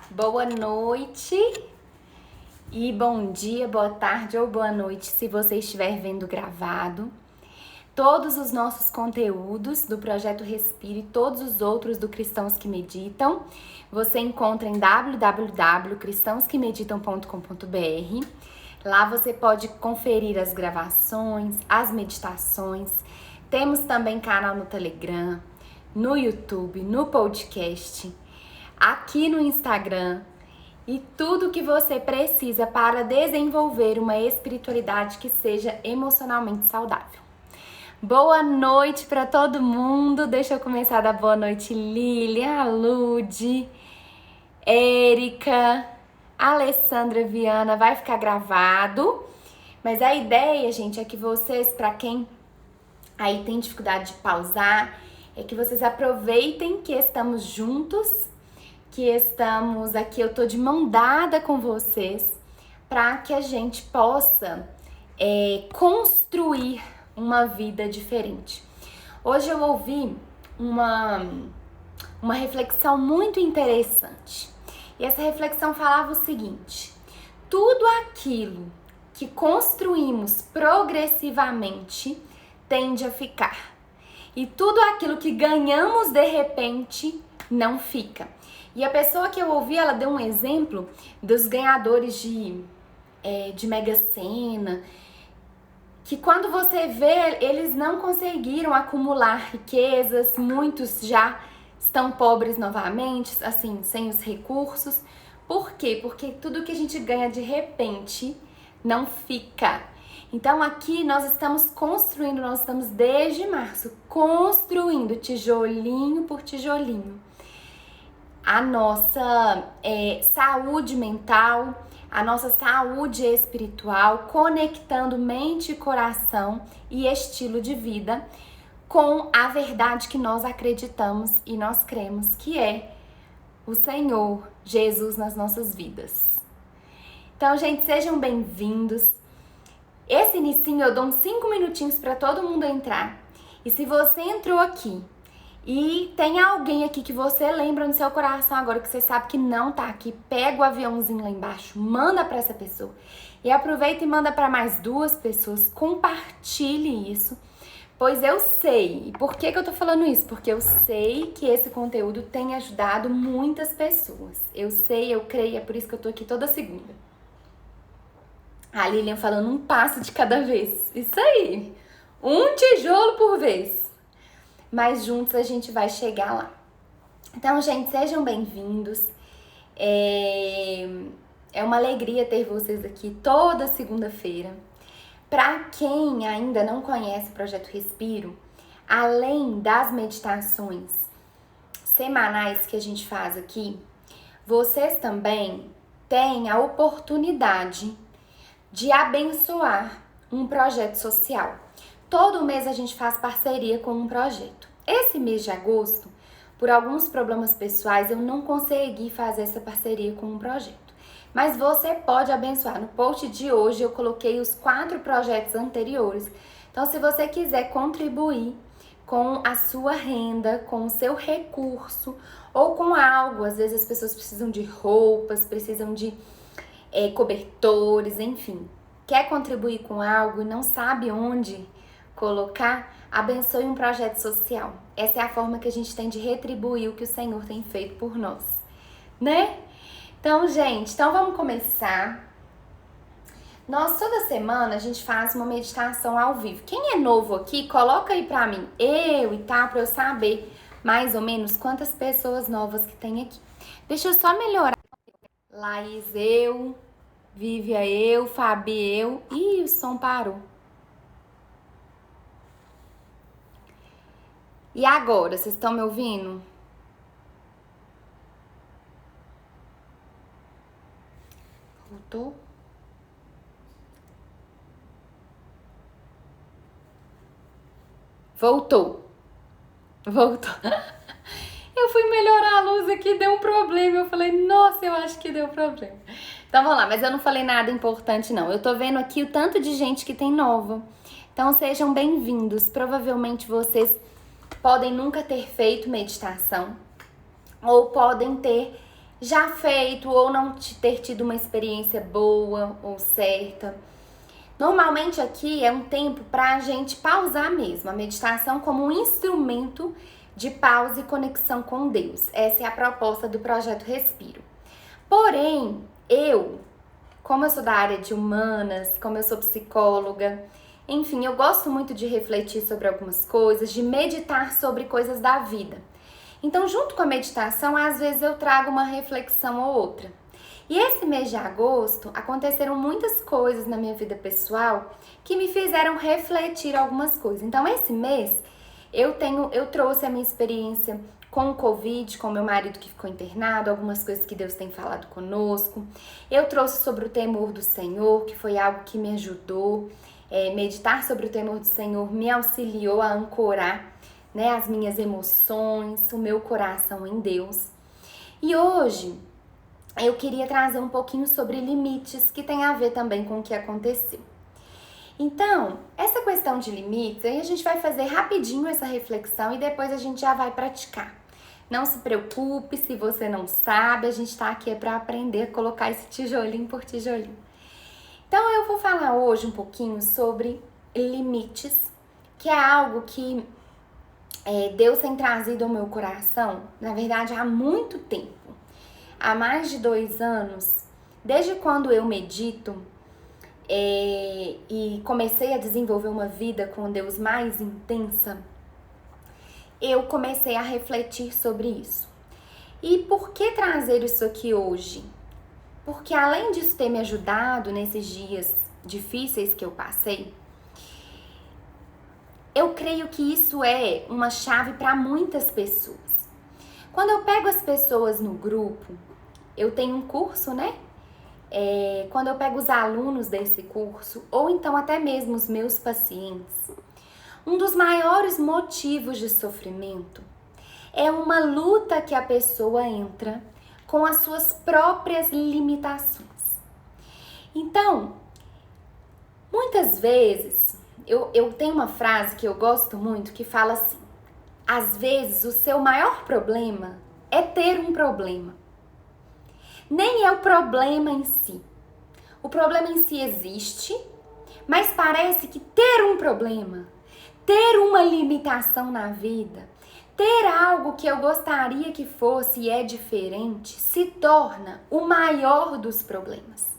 Boa noite e bom dia, boa tarde ou boa noite se você estiver vendo gravado. Todos os nossos conteúdos do Projeto Respire e todos os outros do Cristãos que Meditam, você encontra em www.cristãosquemeditam.com.br. Lá você pode conferir as gravações, as meditações. Temos também canal no Telegram, no YouTube, no podcast, aqui no Instagram e tudo que você precisa para desenvolver uma espiritualidade que seja emocionalmente saudável. Boa noite para todo mundo. Deixa eu começar a dar boa noite, Lilian, Lude, Érica, Alessandra Viana. Vai ficar gravado, mas a ideia, gente, é que vocês, para quem aí tem dificuldade de pausar, é que vocês aproveitem que estamos juntos, que estamos aqui, eu tô de mão dada com vocês, para que a gente possa construir uma vida diferente. Hoje eu ouvi uma reflexão muito interessante. E essa reflexão falava o seguinte: tudo aquilo que construímos progressivamente tende a ficar. E tudo aquilo que ganhamos de repente não fica. E a pessoa que eu ouvi, ela deu um exemplo dos ganhadores de Mega Sena, que quando você vê, eles não conseguiram acumular riquezas, muitos já estão pobres novamente, assim, sem os recursos. Por quê? Porque tudo que a gente ganha de repente não fica. Então aqui nós estamos construindo, nós estamos desde março construindo tijolinho por tijolinho a nossa saúde mental, a nossa saúde espiritual, conectando mente e coração e estilo de vida com a verdade que nós acreditamos e nós cremos, que é o Senhor Jesus nas nossas vidas. Então, gente, sejam bem-vindos. Esse inicinho eu dou uns 5 minutinhos para todo mundo entrar. E se você entrou aqui e tem alguém aqui que você lembra no seu coração agora que você sabe que não tá aqui, pega o aviãozinho lá embaixo, manda para essa pessoa. E aproveita e manda para mais 2 pessoas, compartilhe isso. Pois eu sei, e por que eu tô falando isso? Porque eu sei que esse conteúdo tem ajudado muitas pessoas. Eu sei, eu creio, é por isso que eu tô aqui toda segunda. A Lilian falando um passo de cada vez. Isso aí, um tijolo por vez. Mas juntos a gente vai chegar lá. Então, gente, sejam bem-vindos. É uma alegria ter vocês aqui toda segunda-feira. Para quem ainda não conhece o Projeto Respiro, além das meditações semanais que a gente faz aqui, vocês também têm a oportunidade de abençoar um projeto social. Todo mês a gente faz parceria com um projeto. Esse mês de agosto, por alguns problemas pessoais, eu não consegui fazer essa parceria com um projeto. Mas você pode abençoar. No post de hoje eu coloquei os 4 projetos anteriores. Então, se você quiser contribuir com a sua renda, com o seu recurso ou com algo, às vezes as pessoas precisam de roupas, precisam de cobertores, enfim. Quer contribuir com algo e não sabe onde colocar, abençoe um projeto social. Essa é a forma que a gente tem de retribuir o que o Senhor tem feito por nós, né? Então, gente, vamos começar. Nós, toda semana, a gente faz uma meditação ao vivo. Quem é novo aqui, coloca aí pra mim, eu e tal, pra eu saber mais ou menos quantas pessoas novas que tem aqui. Deixa eu só melhorar. Laís, eu. Vívia, eu. Fabi, eu. Ih, o som parou. E agora, vocês estão me ouvindo? Voltou? Voltou. Eu fui melhorar a luz aqui, deu um problema. Eu falei, nossa, eu acho que deu problema. Então vamos lá, mas eu não falei nada importante não. Eu tô vendo aqui o tanto de gente que tem novo. Então sejam bem-vindos. Provavelmente vocês podem nunca ter feito meditação ou podem ter já feito ou não ter tido uma experiência boa ou certa. Normalmente aqui é um tempo para a gente pausar mesmo, a meditação como um instrumento de pausa e conexão com Deus. Essa é a proposta do Projeto Respiro. Porém, como eu sou da área de humanas, como eu sou psicóloga, enfim, eu gosto muito de refletir sobre algumas coisas, de meditar sobre coisas da vida. Então, junto com a meditação, às vezes eu trago uma reflexão ou outra. E esse mês de agosto aconteceram muitas coisas na minha vida pessoal que me fizeram refletir algumas coisas. Então, esse mês eu trouxe a minha experiência com o Covid, com meu marido que ficou internado, algumas coisas que Deus tem falado conosco. Eu trouxe sobre o temor do Senhor, que foi algo que me ajudou. Meditar sobre o temor do Senhor me auxiliou a ancorar, né, as minhas emoções, o meu coração em Deus. E hoje eu queria trazer um pouquinho sobre limites, que tem a ver também com o que aconteceu. Então, essa questão de limites, aí a gente vai fazer rapidinho essa reflexão e depois a gente já vai praticar. Não se preocupe se você não sabe, a gente tá aqui para aprender a colocar esse tijolinho por tijolinho. Então, eu vou falar hoje um pouquinho sobre limites, que é algo que Deus tem trazido ao meu coração, na verdade, há muito tempo. Há mais de 2 anos, desde quando eu medito e comecei a desenvolver uma vida com Deus mais intensa, eu comecei a refletir sobre isso. E por que trazer isso aqui hoje? Porque além disso ter me ajudado nesses dias difíceis que eu passei, eu creio que isso é uma chave para muitas pessoas. Quando eu pego as pessoas no grupo, eu tenho um curso, né? Quando eu pego os alunos desse curso, ou então até mesmo os meus pacientes, um dos maiores motivos de sofrimento é uma luta que a pessoa entra com as suas próprias limitações. Então, muitas vezes, eu tenho uma frase que eu gosto muito que fala assim: às vezes o seu maior problema é ter um problema. Nem é o problema em si. O problema em si existe, mas parece que ter um problema, ter uma limitação na vida, ter algo que eu gostaria que fosse e é diferente, se torna o maior dos problemas.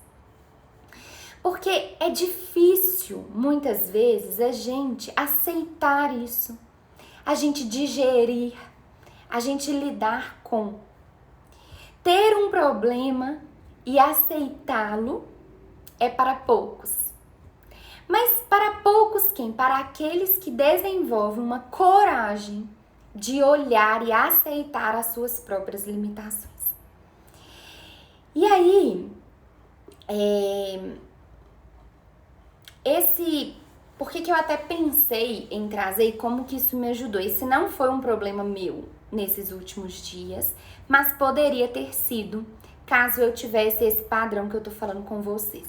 Porque é difícil, muitas vezes, a gente aceitar isso, a gente digerir, a gente lidar com. Ter um problema e aceitá-lo é para poucos. Mas para poucos quem? Para aqueles que desenvolvem uma coragem de olhar e aceitar as suas próprias limitações. E aí, por que eu até pensei em trazer e como que isso me ajudou? Esse não foi um problema meu nesses últimos dias, mas poderia ter sido, caso eu tivesse esse padrão que eu tô falando com vocês.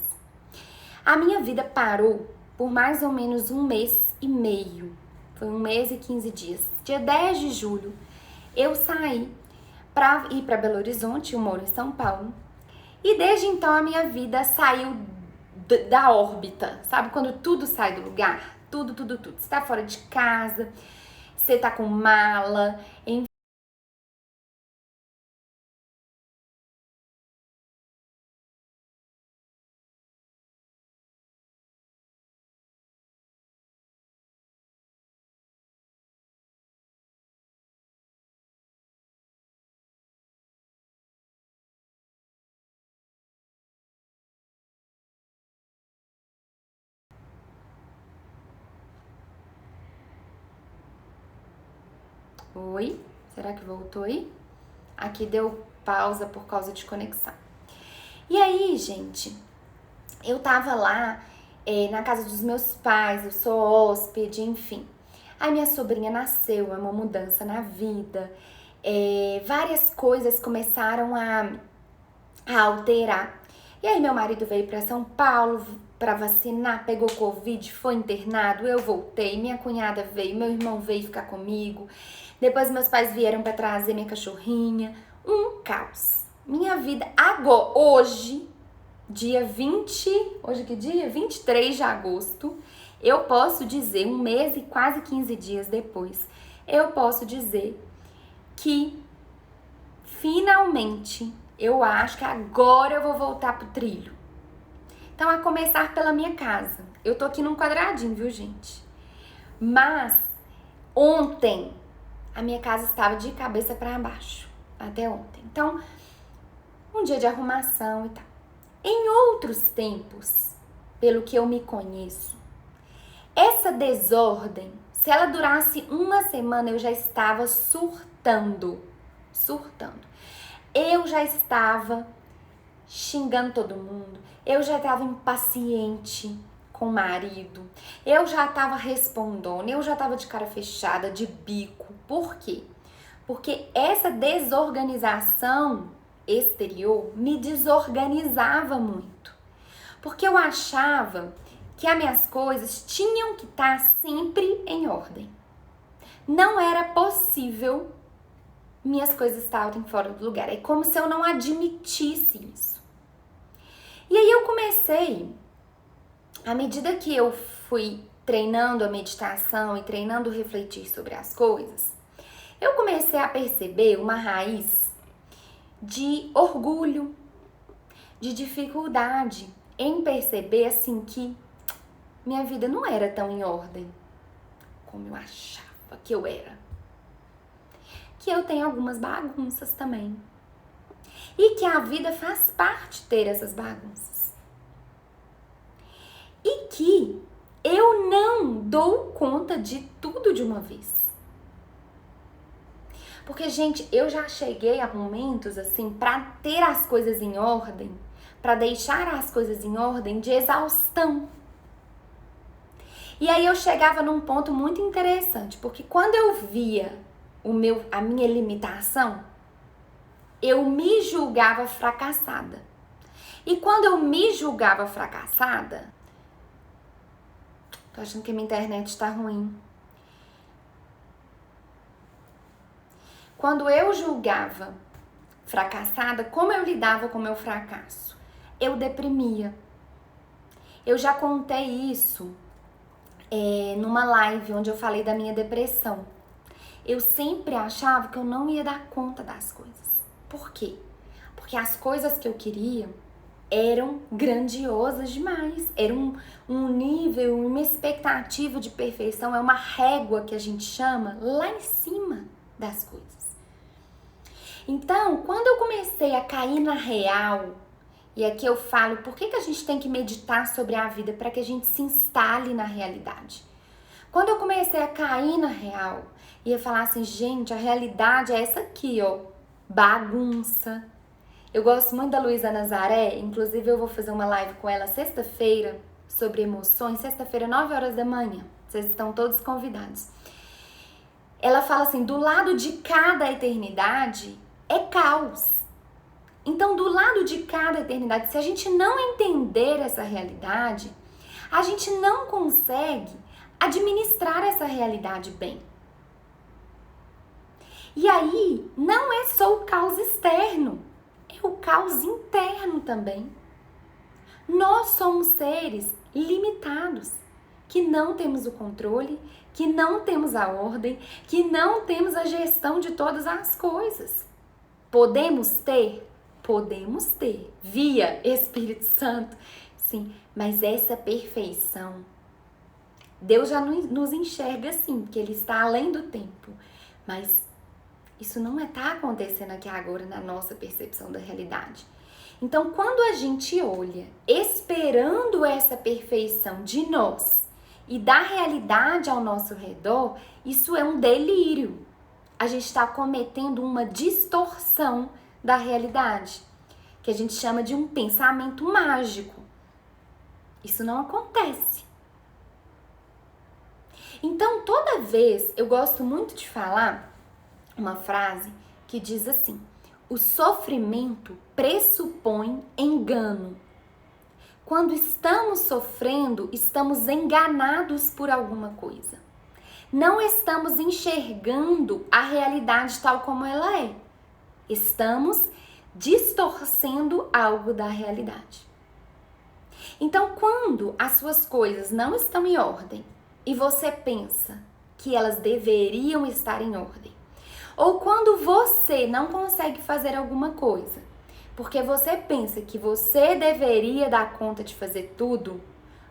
A minha vida parou por mais ou menos 1 mês e meio. Foi 1 mês e 15 dias. Dia 10 de julho, eu saí para ir para Belo Horizonte, eu moro em São Paulo. E desde então a minha vida saiu da órbita. Sabe quando tudo sai do lugar? Tudo. Você tá fora de casa, você tá com mala, enfim. Oi? Será que voltou aí? Aqui deu pausa por causa de conexão. E aí, gente, eu tava lá na casa dos meus pais, eu sou hóspede, enfim. Aí minha sobrinha nasceu, é uma mudança na vida. Várias coisas começaram a alterar. E aí meu marido veio para São Paulo para vacinar, pegou Covid, foi internado, eu voltei, minha cunhada veio, meu irmão veio ficar comigo. Depois meus pais vieram para trazer minha cachorrinha. Um caos. minha vida agora, hoje, dia 20, hoje que dia? 23 de agosto, eu posso dizer, um mês e quase 15 dias depois, eu posso dizer que finalmente eu acho que agora eu vou voltar pro trilho. Então, a começar pela minha casa. Eu tô aqui num quadradinho, viu, gente? Mas ontem a minha casa estava de cabeça para baixo, até ontem. Então, um dia de arrumação e tal. Em outros tempos, pelo que eu me conheço, essa desordem, se ela durasse uma semana, eu já estava surtando. Eu já estava xingando todo mundo, eu já estava impaciente com o marido, eu já estava respondendo, eu já estava de cara fechada, de bico. Por quê? Porque essa desorganização exterior me desorganizava muito. Porque eu achava que as minhas coisas tinham que estar sempre em ordem. Não era possível minhas coisas estarem fora do lugar. É como se eu não admitisse isso. E aí eu comecei, à medida que eu fui treinando a meditação e treinando refletir sobre as coisas, eu comecei a perceber uma raiz de orgulho, de dificuldade em perceber assim que minha vida não era tão em ordem como eu achava que eu era. Que eu tenho algumas bagunças também. E que a vida faz parte de ter essas bagunças. E que eu não dou conta de tudo de uma vez. Porque, gente, eu já cheguei a momentos, assim, pra ter as coisas em ordem, pra deixar as coisas em ordem de exaustão. E aí eu chegava num ponto muito interessante, porque quando eu via a minha limitação, eu me julgava fracassada. E quando eu me julgava fracassada, tô achando que a minha internet tá ruim. Quando eu julgava fracassada, como eu lidava com o meu fracasso? Eu deprimia. Eu já contei isso numa live onde eu falei da minha depressão. Eu sempre achava que eu não ia dar conta das coisas. Por quê? Porque as coisas que eu queria eram grandiosas demais. Era um nível, uma expectativa de perfeição, é uma régua que a gente chama lá em cima das coisas. Então, quando eu comecei a cair na real, e aqui eu falo por que a gente tem que meditar sobre a vida para que a gente se instale na realidade. Quando eu comecei a cair na real, ia falar assim, gente, a realidade é essa aqui, ó. Bagunça. Eu gosto muito da Luísa Nazaré, inclusive eu vou fazer uma live com ela sexta-feira sobre emoções, sexta-feira, 9 horas da manhã. Vocês estão todos convidados. Ela fala assim, do lado de cada eternidade é caos. Então, do lado de cada eternidade, se a gente não entender essa realidade, a gente não consegue administrar essa realidade bem. E aí, não é só o caos externo, é o caos interno também. Nós somos seres limitados, que não temos o controle, que não temos a ordem, que não temos a gestão de todas as coisas. Podemos ter? Podemos ter, via Espírito Santo, sim, mas essa perfeição, Deus já nos enxerga assim, porque Ele está além do tempo, mas isso não está acontecendo aqui agora na nossa percepção da realidade. Então, quando a gente olha esperando essa perfeição de nós e da realidade ao nosso redor, isso é um delírio. A gente está cometendo uma distorção da realidade, que a gente chama de um pensamento mágico. Isso não acontece. Então, toda vez, eu gosto muito de falar uma frase que diz assim: o sofrimento pressupõe engano. Quando estamos sofrendo, estamos enganados por alguma coisa. Não estamos enxergando a realidade tal como ela é. Estamos distorcendo algo da realidade. Então, quando as suas coisas não estão em ordem e você pensa que elas deveriam estar em ordem, ou quando você não consegue fazer alguma coisa porque você pensa que você deveria dar conta de fazer tudo,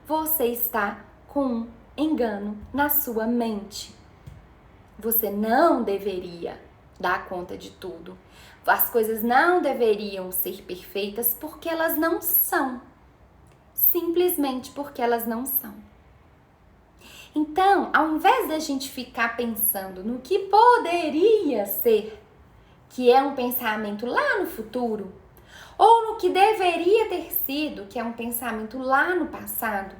você está com um engano na sua mente. Você não deveria dar conta de tudo. As coisas não deveriam ser perfeitas porque elas não são. Simplesmente porque elas não são. Então, ao invés da gente ficar pensando no que poderia ser, que é um pensamento lá no futuro, ou no que deveria ter sido, que é um pensamento lá no passado,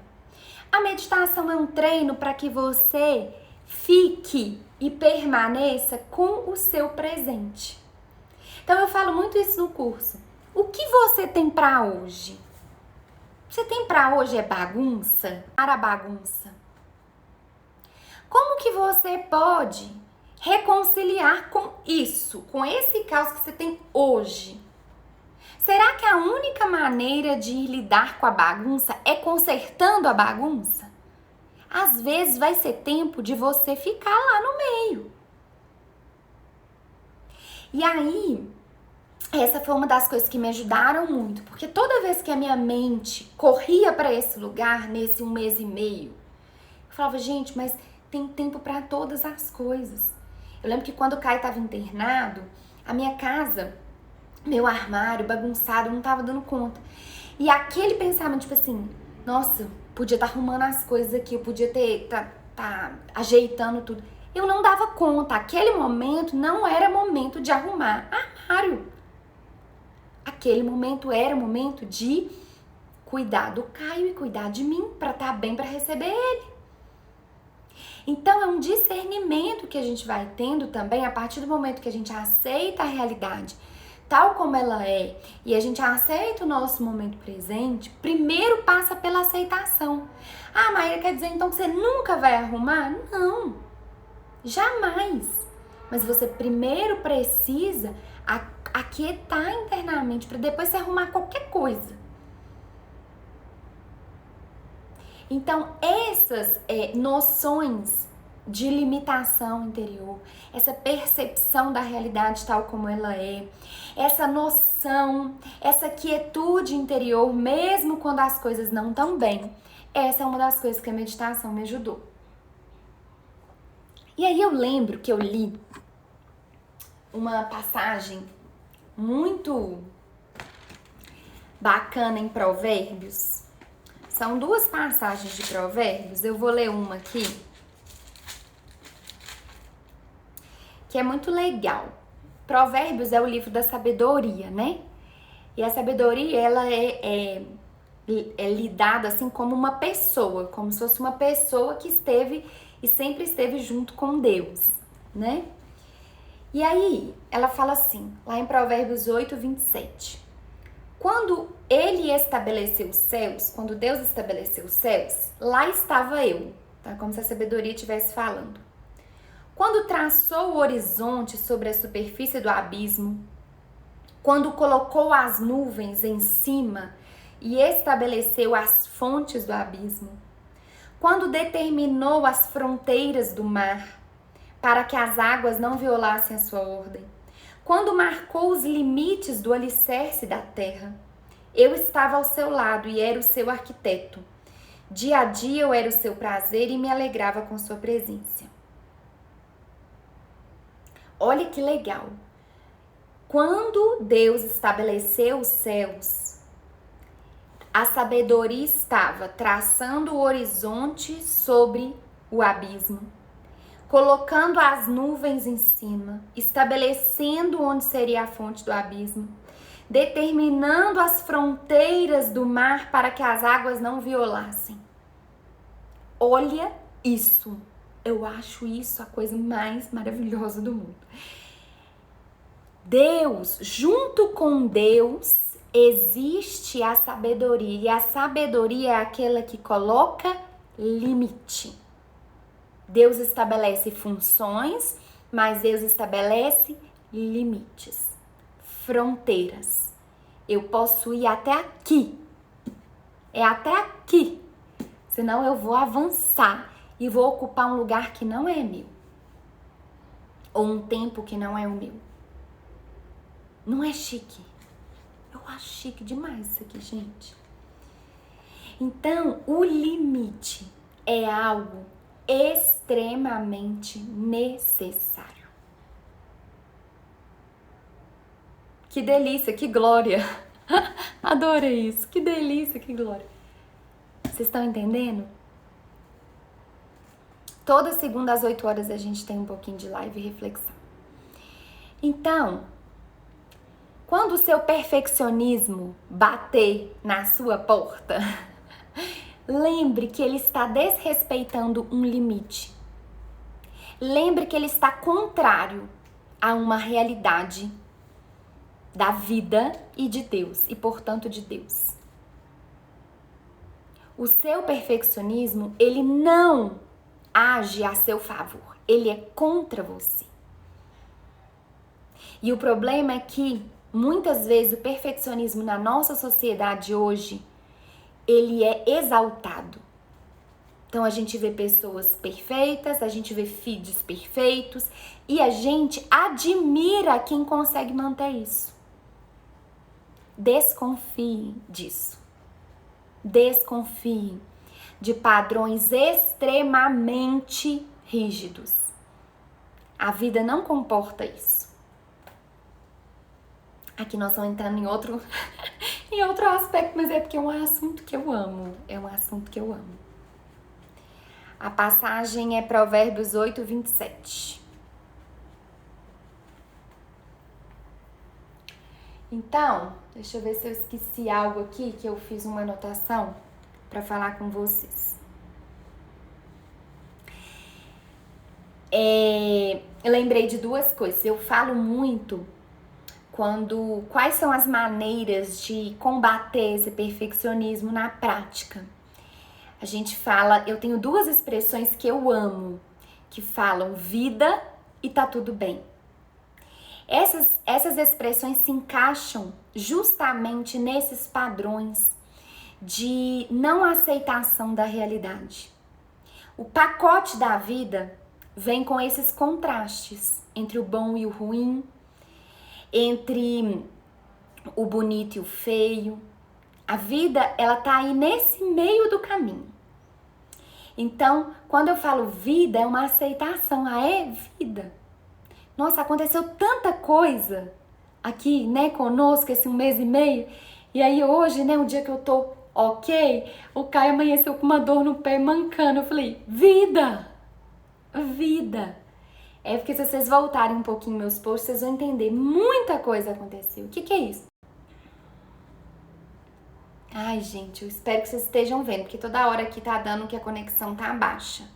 a meditação é um treino para que você fique e permaneça com o seu presente. Então eu falo muito isso no curso. O que você tem para hoje? Você tem para hoje é bagunça? Para bagunça. Como que você pode reconciliar com isso, com esse caos que você tem hoje? Será que a única maneira de lidar com a bagunça é consertando a bagunça? Às vezes vai ser tempo de você ficar lá no meio. E aí, essa foi uma das coisas que me ajudaram muito, porque toda vez que a minha mente corria para esse lugar, nesse 1 mês e meio, eu falava, gente, mas tem tempo para todas as coisas. Eu lembro que quando o Caio estava internado, a minha casa, meu armário bagunçado, eu não tava dando conta. E aquele pensamento, tipo assim, nossa, podia estar arrumando as coisas aqui, eu podia tá ajeitando tudo. Eu não dava conta. Aquele momento não era momento de arrumar armário. Aquele momento era o momento de cuidar do Caio e cuidar de mim, pra estar bem pra receber ele. Então é um discernimento que a gente vai tendo também a partir do momento que a gente aceita a realidade tal como ela é, e a gente aceita o nosso momento presente. Primeiro passa pela aceitação. Ah, Maíra, quer dizer então que você nunca vai arrumar? Não, jamais. Mas você primeiro precisa aquietar internamente para depois você arrumar qualquer coisa. Então, essas noções de limitação interior, essa percepção da realidade tal como ela é, essa noção, essa quietude interior, mesmo quando as coisas não estão bem, essa é uma das coisas que a meditação me ajudou. E aí eu lembro que eu li uma passagem muito bacana em Provérbios. São 2 passagens de Provérbios, eu vou ler uma aqui, que é muito legal. Provérbios é o livro da sabedoria, né? E a sabedoria, ela é lidada assim como uma pessoa, como se fosse uma pessoa que esteve e sempre esteve junto com Deus, né? E aí, ela fala assim, lá em Provérbios 8, 27. Quando ele estabeleceu os céus, quando Deus estabeleceu os céus, lá estava eu, tá? Como se a sabedoria estivesse falando. Quando traçou o horizonte sobre a superfície do abismo, quando colocou as nuvens em cima e estabeleceu as fontes do abismo, quando determinou as fronteiras do mar para que as águas não violassem a sua ordem, quando marcou os limites do alicerce da terra, eu estava ao seu lado e era o seu arquiteto. Dia a dia eu era o seu prazer e me alegrava com sua presença. Olha que legal. Quando Deus estabeleceu os céus, a sabedoria estava traçando o horizonte sobre o abismo, colocando as nuvens em cima, estabelecendo onde seria a fonte do abismo, determinando as fronteiras do mar para que as águas não violassem. Olha isso. Eu acho isso a coisa mais maravilhosa do mundo. Deus, junto com Deus, existe a sabedoria. E a sabedoria é aquela que coloca limite. Deus estabelece funções, mas Deus estabelece limites. fronteiras. Eu posso ir até aqui. É até aqui. Senão eu vou avançar e vou ocupar um lugar que não é meu. Ou um tempo que não é o meu. Não é chique? Eu acho chique demais isso aqui, gente. Então, o limite é algo extremamente necessário. Que delícia, que glória. Adorei isso. Que delícia, que glória. Vocês estão entendendo? Toda segunda às 8 horas a gente tem um pouquinho de live e reflexão. Então, quando o seu perfeccionismo bater na sua porta, lembre que ele está desrespeitando um limite. Lembre que ele está contrário a uma realidade da vida e de Deus, e portanto de Deus. O seu perfeccionismo, ele não age a seu favor, ele é contra você. E o problema é que, muitas vezes, o perfeccionismo na nossa sociedade hoje, ele é exaltado. Então, a gente vê pessoas perfeitas, a gente vê filhos perfeitos, e a gente admira quem consegue manter isso. Desconfie disso. Desconfie de padrões extremamente rígidos. A vida não comporta isso. Aqui nós estamos entrando em outro aspecto, mas é porque é um assunto que eu amo. É um assunto que eu amo. A passagem é Provérbios 8, 27. Então, deixa eu ver se eu esqueci algo aqui, que eu fiz uma anotação para falar com vocês. Eu lembrei de duas coisas. Eu falo muito quais são as maneiras de combater esse perfeccionismo na prática. A gente fala, eu tenho duas expressões que eu amo, que falam vida e tá tudo bem. Essas expressões se encaixam justamente nesses padrões de não aceitação da realidade. O pacote da vida vem com esses contrastes entre o bom e o ruim, entre o bonito e o feio. A vida, ela tá aí nesse meio do caminho. Então, quando eu falo vida, é uma aceitação. É vida. Nossa, aconteceu tanta coisa aqui, né, conosco esse 1 mês e meio. E aí hoje, né, um dia que eu tô ok, o Caio amanheceu com uma dor no pé mancando. Eu falei, vida! Vida! É porque se vocês voltarem um pouquinho meus posts, vocês vão entender. Muita coisa aconteceu. O que é isso? Ai, gente, eu espero que vocês estejam vendo, porque toda hora aqui tá dando que a conexão tá baixa.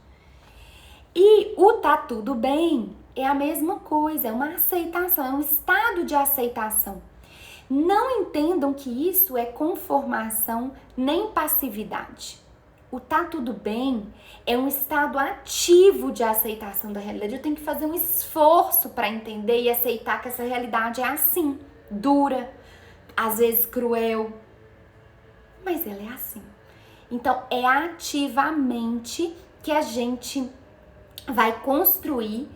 E o tá tudo bem é a mesma coisa, é uma aceitação, é um estado de aceitação. Não entendam que isso é conformação nem passividade. O tá tudo bem é um estado ativo de aceitação da realidade. Eu tenho que fazer um esforço para entender e aceitar que essa realidade é assim, dura, às vezes cruel, mas ela é assim. Então, é ativamente que a gente vai construir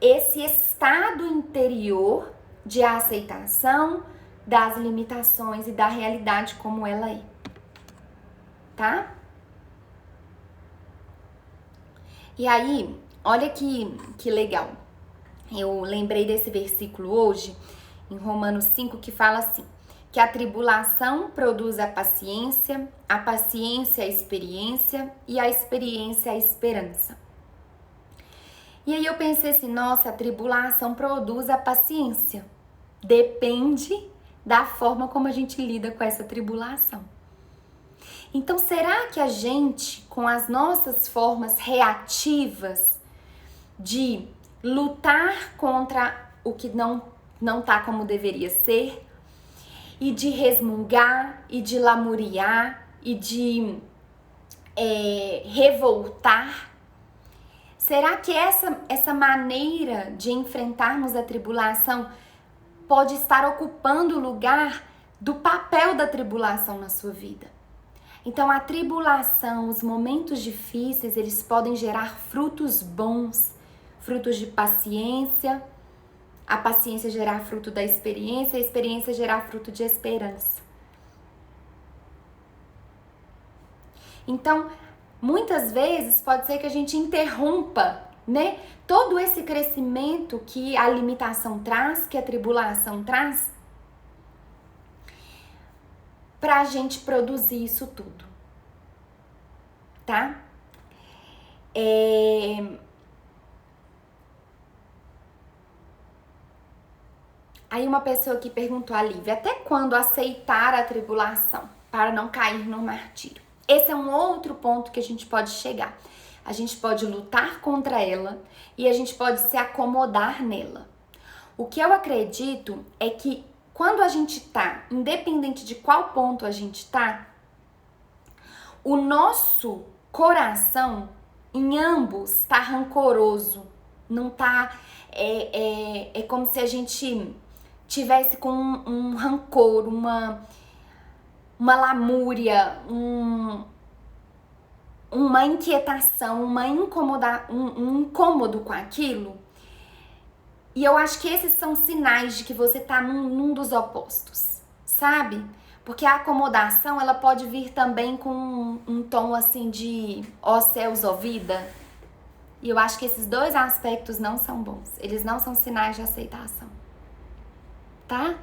esse estado interior de aceitação das limitações e da realidade como ela é, tá? E aí, olha que legal. Eu lembrei desse versículo hoje, em Romanos 5, que fala assim, que a tribulação produz a paciência a experiência e a experiência a esperança. E aí eu pensei assim, nossa, a tribulação produz a paciência. Depende da forma como a gente lida com essa tribulação. Então, será que a gente, com as nossas formas reativas de lutar contra o que não tá como deveria ser, e de resmungar, e de lamuriar, e de revoltar, será que essa maneira de enfrentarmos a tribulação pode estar ocupando o lugar do papel da tribulação na sua vida. Então, a tribulação, os momentos difíceis, eles podem gerar frutos bons, frutos de paciência, a paciência gerar fruto da experiência, a experiência gerar fruto de esperança. Então, muitas vezes pode ser que a gente interrompa, né, todo esse crescimento que a limitação traz, que a tribulação traz, pra gente produzir isso tudo, tá? Aí uma pessoa que perguntou a Lívia, até quando aceitar a tribulação para não cair no martírio? Esse é um outro ponto que a gente pode chegar. A gente pode lutar contra ela e a gente pode se acomodar nela. O que eu acredito é que quando a gente tá, independente de qual ponto a gente tá, o nosso coração em ambos tá rancoroso, não tá, é como se a gente tivesse com um rancor, uma lamúria, uma inquietação, um incômodo com aquilo. E eu acho que esses são sinais de que você tá num dos opostos, sabe? Porque a acomodação, ela pode vir também com um tom assim de ó céus, ó vida. E eu acho que esses dois aspectos não são bons. Eles não são sinais de aceitação. Tá?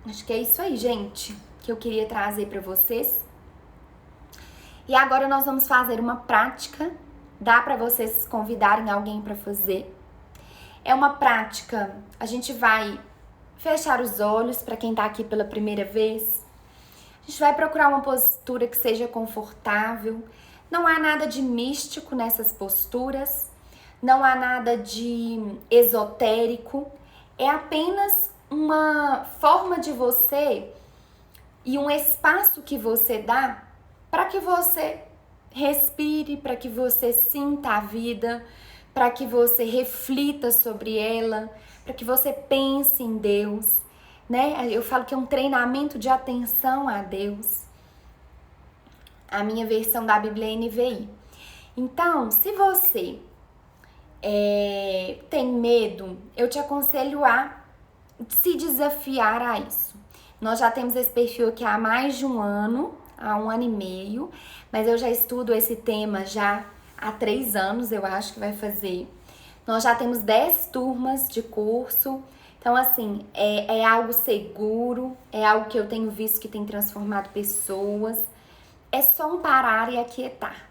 Acho que é isso aí, gente, que eu queria trazer para vocês. E agora nós vamos fazer uma prática. Dá para vocês convidarem alguém para fazer. É uma prática, a gente vai fechar os olhos para quem tá aqui pela primeira vez. A gente vai procurar uma postura que seja confortável. Não há nada de místico nessas posturas. Não há nada de esotérico. É apenas uma forma de você e um espaço que você dá para que você respire, para que você sinta a vida, para que você reflita sobre ela, para que você pense em Deus, né? Eu falo que é um treinamento de atenção a Deus. A minha versão da Bíblia é NVI. Então, se você tem medo, eu te aconselho a se desafiar a isso. Nós já temos esse perfil aqui há mais de um ano, há 1 ano e meio, mas eu já estudo esse tema já há 3 anos, eu acho que vai fazer. Nós já temos 10 turmas de curso, então assim, é algo seguro, é algo que eu tenho visto que tem transformado pessoas. É só um parar e aquietar.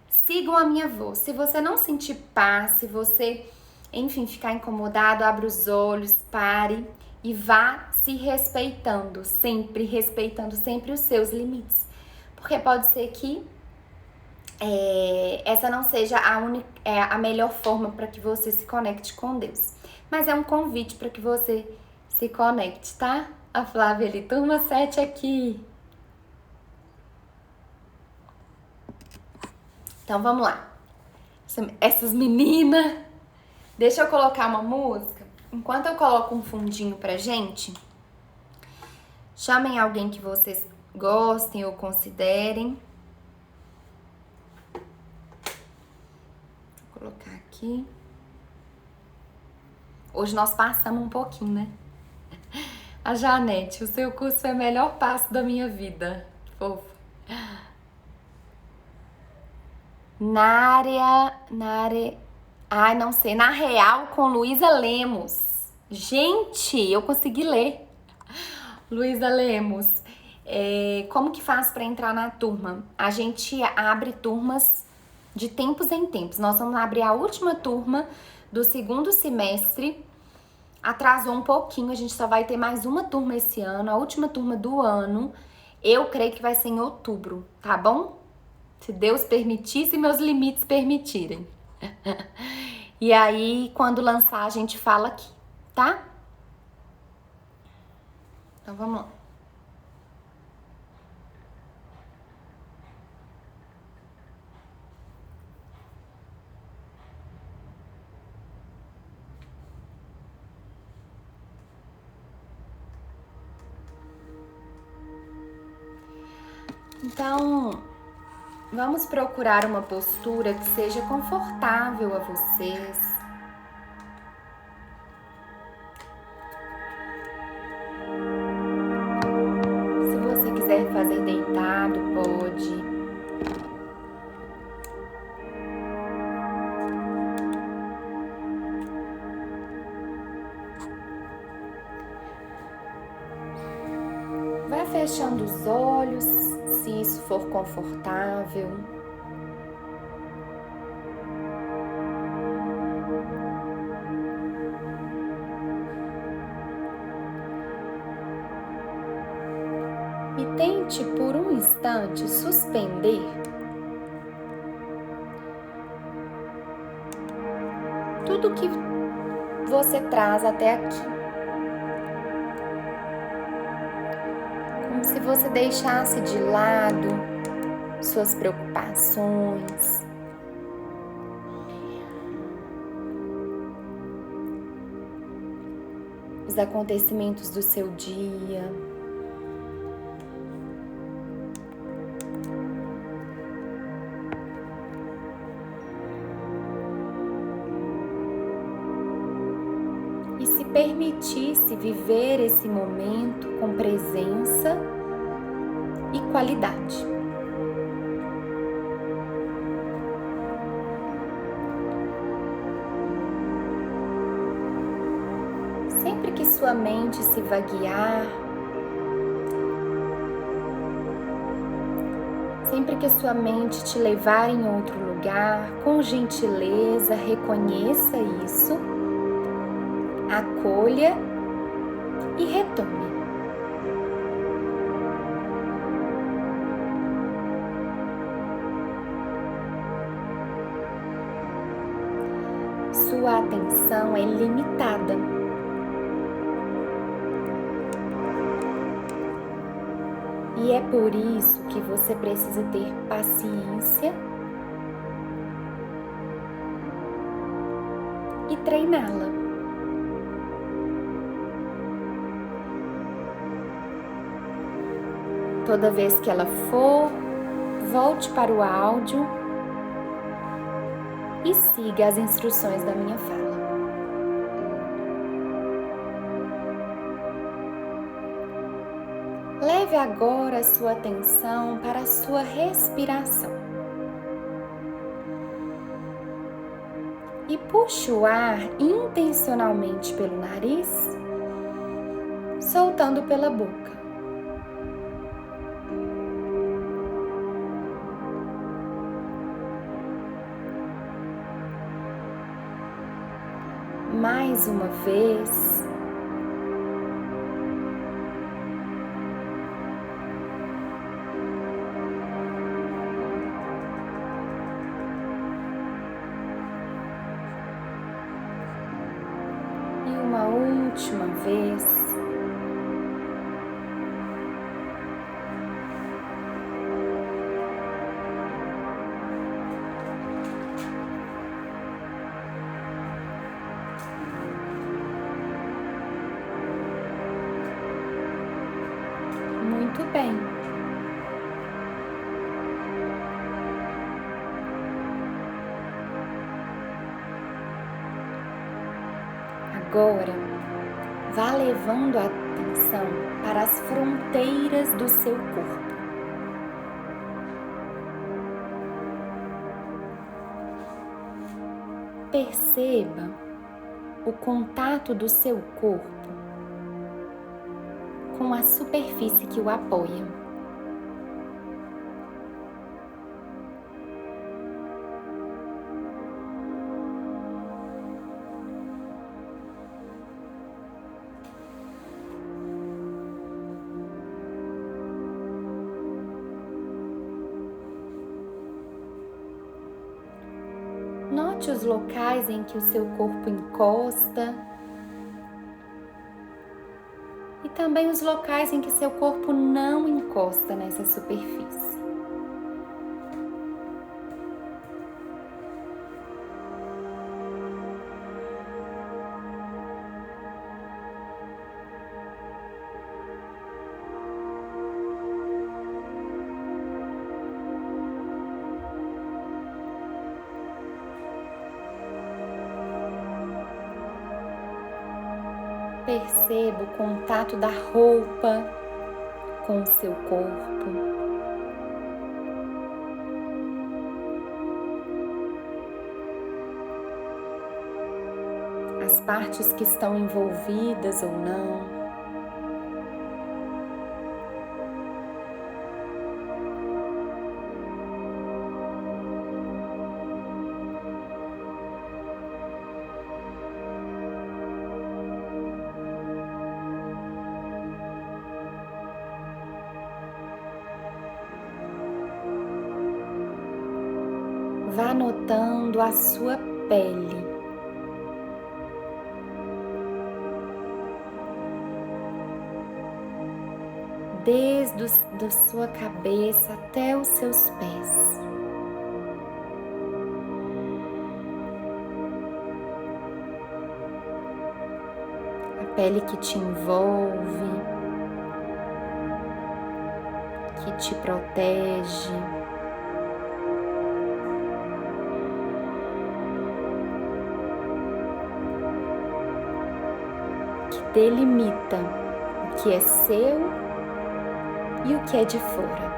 Sigam a minha voz. Se você não sentir paz, se você, enfim, ficar incomodado, abra os olhos, pare e vá se respeitando sempre os seus limites. Porque pode ser que essa não seja a melhor forma para que você se conecte com Deus. Mas é um convite para que você se conecte, tá? A Flávia ali, turma 7 aqui. Então vamos lá. Essas meninas. Deixa eu colocar uma música. Enquanto eu coloco um fundinho pra gente, chamem alguém que vocês gostem ou considerem. Vou colocar aqui. Hoje nós passamos um pouquinho, né? A Janete, o seu curso foi o melhor passo da minha vida. Fofo. Ai, não sei. Na Real com Luísa Lemos. Gente, eu consegui ler. Luísa Lemos. Como que faz para entrar na turma? A gente abre turmas de tempos em tempos. Nós vamos abrir a última turma do 2º semestre. Atrasou um pouquinho, a gente só vai ter mais uma turma esse ano. A última turma do ano, eu creio que vai ser em outubro, tá bom? Se Deus permitir, se meus limites permitirem. E aí, quando lançar, a gente fala aqui, tá? Então, vamos lá. Então, vamos procurar uma postura que seja confortável a vocês. Se você quiser fazer deitado, pode. Vai fechando os olhos, se isso for confortável. E tente por um instante suspender tudo que você traz até aqui. Como se você deixasse de lado suas preocupações, os acontecimentos do seu dia. E se permitisse viver esse momento com presença e qualidade. Sempre que sua mente se vaguear, sempre que sua mente te levar em outro lugar, com gentileza, reconheça isso, acolha e retome. Sua atenção é limitada. E é por isso que você precisa ter paciência e treiná-la. Toda vez que ela for, volte para o áudio e siga as instruções da minha fala. Leve agora a sua atenção para a sua respiração. E puxe o ar intencionalmente pelo nariz, soltando pela boca. Mais uma vez. E uma última vez. Muito bem. Agora, vá levando a atenção para as fronteiras do seu corpo. Perceba o contato do seu corpo com a superfície que o apoia. Note os locais em que o seu corpo encosta e também os locais em que seu corpo não encosta nessa superfície. perceba o contato da roupa com o seu corpo. As partes que estão envolvidas ou não. Vá notando a sua pele. Desde da sua cabeça até os seus pés. A pele que te envolve, que te protege. Delimita o que é seu e o que é de fora.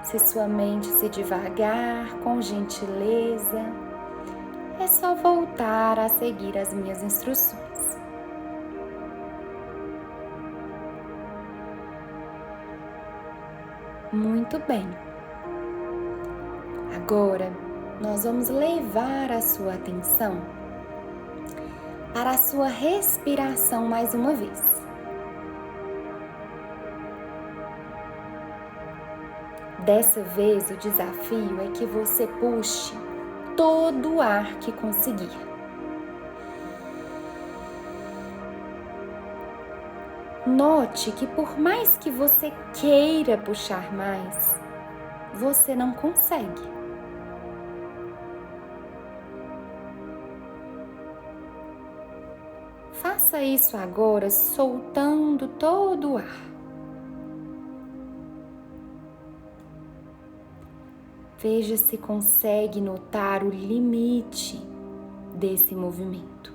Se sua mente se devagar, com gentileza, é só voltar a seguir as minhas instruções. Muito bem. Agora, nós vamos levar a sua atenção para a sua respiração mais uma vez. Dessa vez, o desafio é que você puxe todo o ar que conseguir. Note que por mais que você queira puxar mais, você não consegue. Faça isso agora, soltando todo o ar. Veja se consegue notar o limite desse movimento.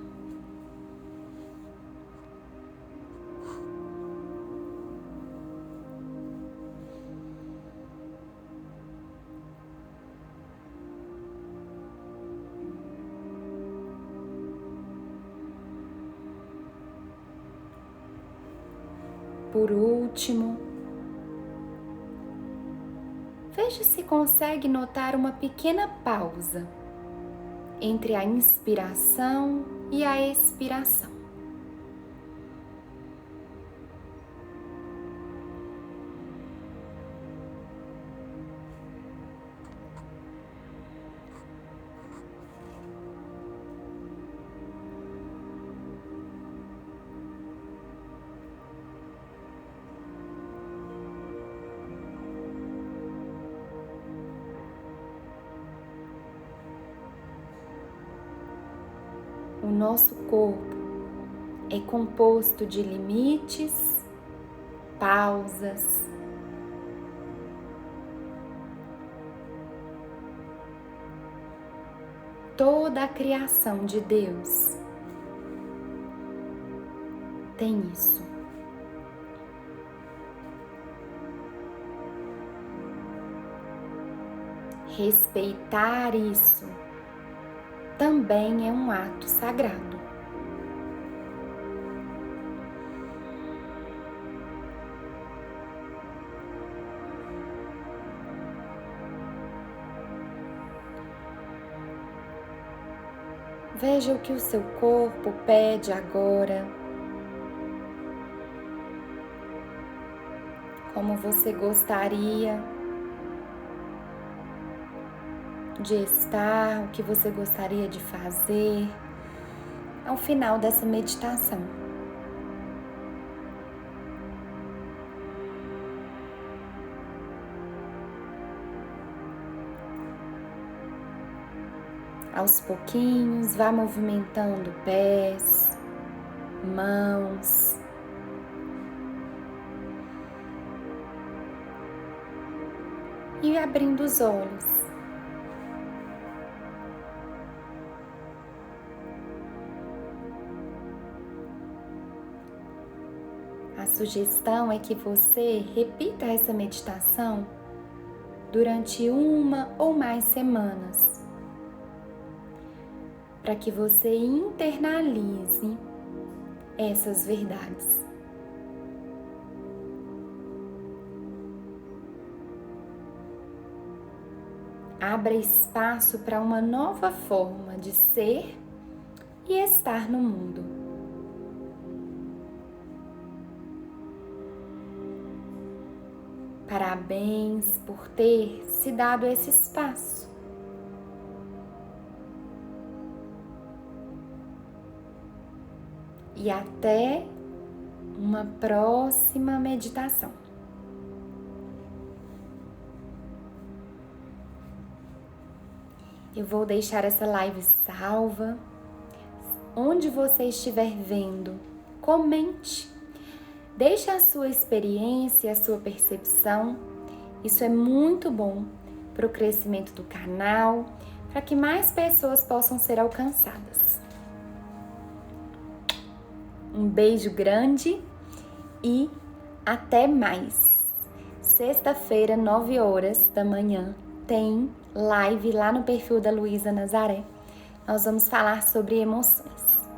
Por último, veja se consegue notar uma pequena pausa entre a inspiração e a expiração. O nosso corpo é composto de limites, pausas, toda a criação de Deus tem isso. Respeitar isso também é um ato sagrado. Veja o que o seu corpo pede agora. Como você gostaria de estar, o que você gostaria de fazer ao final dessa meditação. Aos pouquinhos, vá movimentando pés, mãos. E abrindo os olhos. A sugestão é que você repita essa meditação durante 1 ou mais semanas, para que você internalize essas verdades. Abra espaço para uma nova forma de ser e estar no mundo. Parabéns por ter se dado esse espaço. E até uma próxima meditação. Eu vou deixar essa live salva. Onde você estiver vendo, comente. Deixe a sua experiência, a sua percepção. Isso é muito bom para o crescimento do canal, para que mais pessoas possam ser alcançadas. Um beijo grande e até mais. Sexta-feira, 9 horas da manhã, tem live lá no perfil da Luísa Nazaré. Nós vamos falar sobre emoções.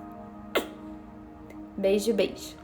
Beijo, beijo.